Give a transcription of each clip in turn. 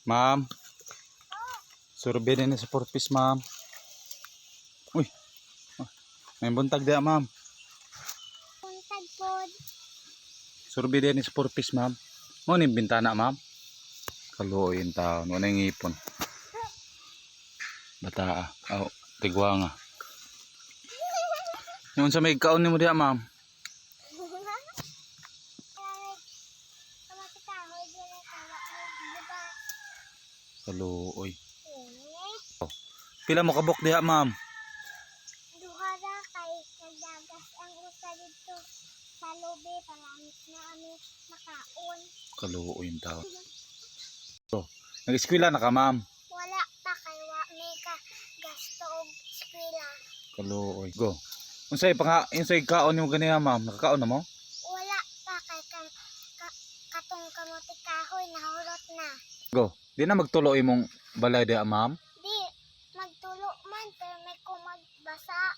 Ma'am. Survey din sa 4 piece, ma'am. Uy. May buntag dia, ma'am. Buntag pod. Survey din sa 4 piece, ma'am. Mo ni bintana, ma'am. Kaluoy yung taon. Wala yung ipon. Bataa. Oh, tigwa nga. Yung sa may kaon ni mo dia, ma'am. Kaluoy. Pila mo kabok diha, ma'am? Duha ra kay nagdagas ang usa dito sa lobe para na ami makaon. Kaluoy yung taon. So, nag-eskwela na ka, ma'am? Wala pa kay wa may ka gasto og eskwela. Kaluoy. Go. Unsay kaon nimo ganiha, ma'am? Nakakaon na mo? Wala pa kay katong kamote kahoy nahurot na. Go. Di na magtulo imong balay diha, ma'am? Di magtulo man pero may kumagbasa.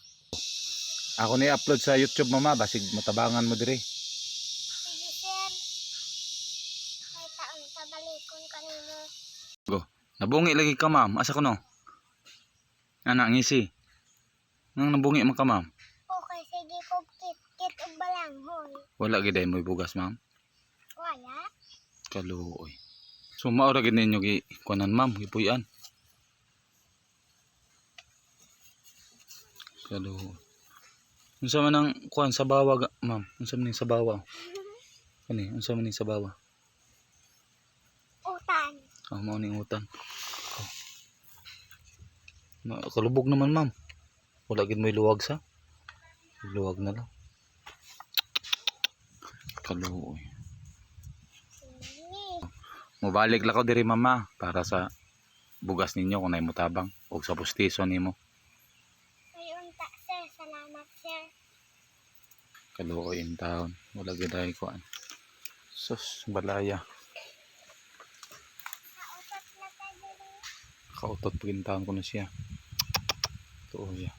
Ako ni upload sa YouTube, mama, basig matabangan mo diri. Sige sir. May taon tabalikon kanimo. Go. Nabungi lagi ka, ma'am. Asa ko no? Ana ngisi. Nang nabungi man ka, ma'am. Okay, sige ko kit og balanghoy. Wala gid mo bugas, ma'am. Wala. Kaluoy. So maura gid ninyo gi kunan, ma'am, gipuy-an. Kaluoy. Unsa man ang kuan sa bawa, ma'am? Unsa man ning sa bawa? Kani, unsa man ning sa bawa? Utan. Ah, mao ning utan. Kalubog naman, ma'am. Wala gid may luwag sa. Luwag na lang. Kaluoy. Mobalik lang ko diri, mama, para sa bugas ninyo kung naimo tabang o sa pustiso nimo. May unta sir. Salamat sir. Kaluoy in town. Wala gid ay kuan. Sus, balaya. Kautot na tayo. Kautot pagin taon ko na siya. Tuoy.